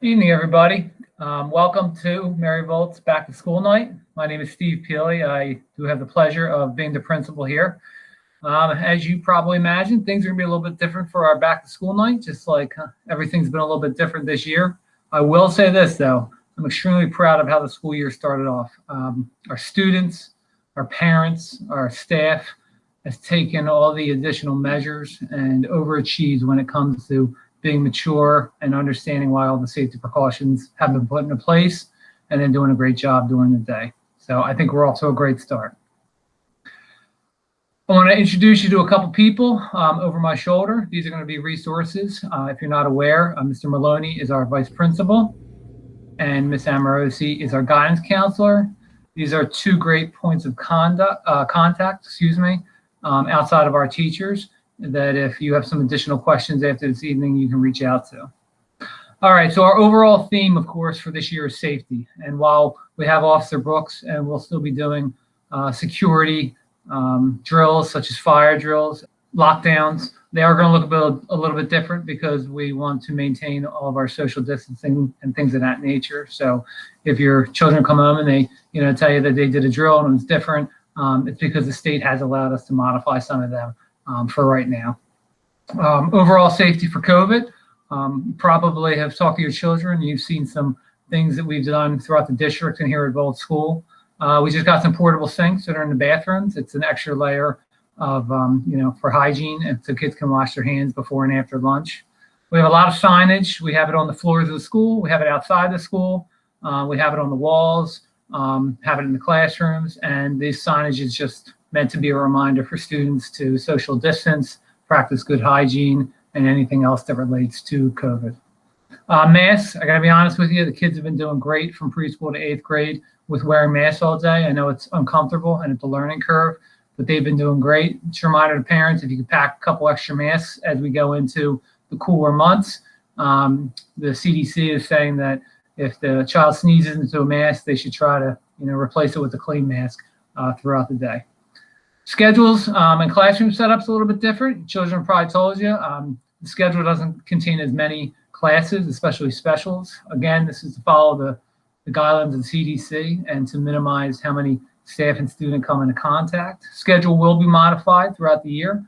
Evening, everybody. Welcome to Mary Volt's Back to School Night. My name is Steve Pili. I do have the pleasure of being the principal here. As you probably imagine, things are going to be a little bit different for our Back to School Night, just like everything's been a little bit different this year. I will say this, though. I'm extremely proud of how the school year started off. Our students, our parents, our staff has taken all the additional measures and overachieved when it comes to being mature and understanding why all the safety precautions have been put into place, and then doing a great job during the day. So I think we're off to a great start. I want to introduce you to a couple people over my shoulder. These are going to be resources. If you're not aware, Mr. Maloney is our vice principal, and Ms. Amorosi is our guidance counselor. These are two great points of contact, outside of our teachers, that if you have some additional questions after this evening, you can reach out to. All right, so our overall theme, of course, for this year is safety. And while we have Officer Brooks and we'll still be doing security drills such as fire drills, lockdowns, they are going to look a little bit different because we want to maintain all of our social distancing and things of that nature. So if your children come home and they tell you that they did a drill and it's different, it's because the state has allowed us to modify some of them for right now. Overall safety for COVID, you probably have talked to your children. You've seen some things that we've done throughout the district and here at Volt School. We just got some portable sinks that are in the bathrooms. It's an extra layer of, for hygiene, and so kids can wash their hands before and after lunch. We have a lot of signage. We have it on the floors of the school. We have it outside the school. We have it on the walls, have it in the classrooms, and this signage is just meant to be a reminder for students to social distance, practice good hygiene, and anything else that relates to COVID. Masks, I gotta be honest with you, the kids have been doing great from preschool to 8th grade with wearing masks all day. I know it's uncomfortable and it's a learning curve, but they've been doing great. Just a reminder to parents, if you could pack a couple extra masks as we go into the cooler months. The CDC is saying that if the child sneezes into a mask, they should try to replace it with a clean mask throughout the day. Schedules and classroom setups a little bit different. Children probably told you the schedule doesn't contain as many classes, especially specials. Again, this is to follow the guidelines of the CDC and to minimize how many staff and student come into contact. Schedule will be modified throughout the year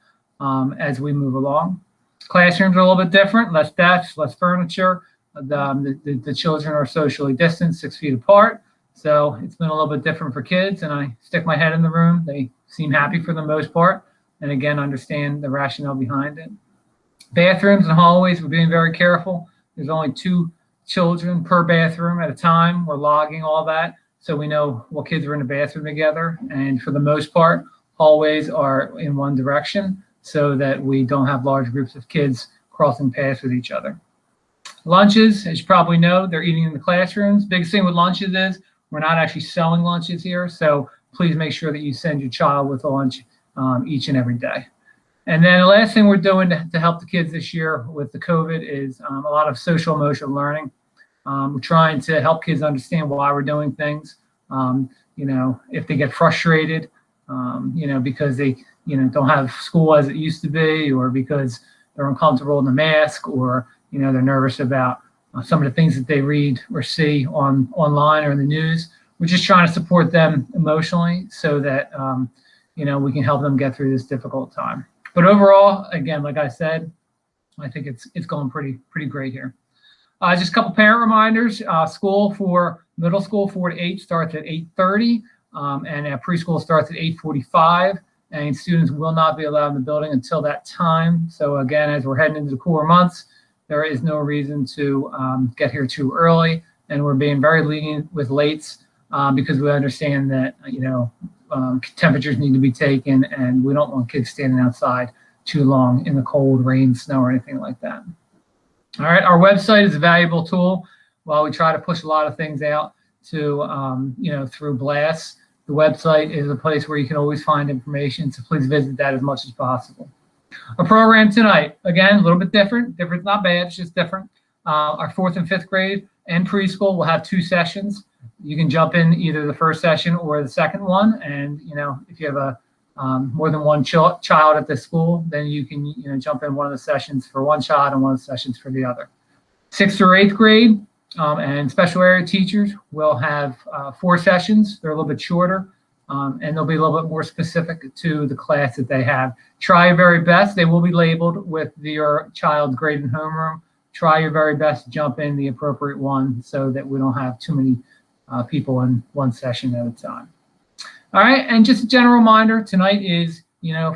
as we move along. Classrooms are a little bit different, less desks, less furniture. The children are socially distanced, 6 feet apart. So it's been a little bit different for kids, and I stick my head in the room. They seem happy for the most part, and again, understand the rationale behind it. Bathrooms and hallways, we're being very careful. There's only 2 children per bathroom at a time. We're logging all that, so we know what kids are in the bathroom together. And for the most part, hallways are in one direction so that we don't have large groups of kids crossing paths with each other. Lunches, as you probably know, they're eating in the classrooms. Biggest thing with lunches is we're not actually selling lunches here, so please make sure that you send your child with a lunch each and every day. And then the last thing we're doing to help the kids this year with the COVID is a lot of social emotional learning. We're trying to help kids understand why we're doing things. If they get frustrated, because they don't have school as it used to be, or because they're uncomfortable in the mask, or they're nervous about some of the things that they read or see online or in the news. We're just trying to support them emotionally so that we can help them get through this difficult time. But overall, again, like I said, I think it's going pretty great here. Just a couple parent reminders. School for middle school 4 to 8 starts at 8:30, and preschool starts at 8:45. And students will not be allowed in the building until that time. So again, as we're heading into the cooler months, there is no reason to get here too early, and we're being very lenient with lates because we understand that temperatures need to be taken, and we don't want kids standing outside too long in the cold, rain, snow, or anything like that. All right, our website is a valuable tool while we try to push a lot of things out to through blasts. The website is a place where you can always find information, so please visit that as much as possible. Our program tonight, again, a little bit different. Different, not bad, it's just different. Our 4th and 5th grade and preschool will have 2 sessions. You can jump in either the first session or the second one. And, if you have a more than one child at the school, then you can jump in one of the sessions for one child and one of the sessions for the other. 6th through 8th grade, And special area teachers will have 4 sessions. They're a little bit shorter, and they'll be a little bit more specific to the class that they have. Try your very best. They will be labeled with your child's grade and homeroom. Try your very best to jump in the appropriate one so that we don't have too many people in one session at a time. All right, and just a general reminder, tonight is,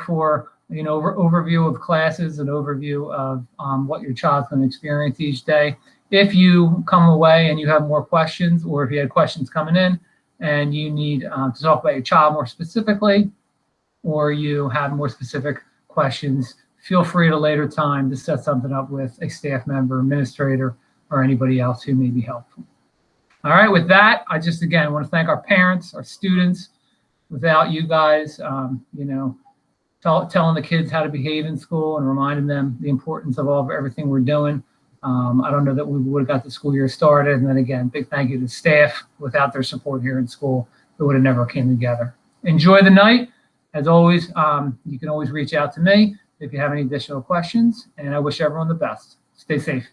for overview of classes, an overview of what your child's going to experience each day. If you come away and you have more questions, or if you had questions coming in and you need to talk about your child more specifically, or you have more specific questions, feel free at a later time to set something up with a staff member, administrator, or anybody else who may be helpful. All right, with that, I just, again, want to thank our parents, our students. Without you guys, telling the kids how to behave in school and reminding them the importance of everything we're doing, I don't know that we would have got the school year started. And then again, big thank you to staff. Without their support here in school, it would have never came together. Enjoy the night. As always, you can always reach out to me if you have any additional questions, and I wish everyone the best. Stay safe.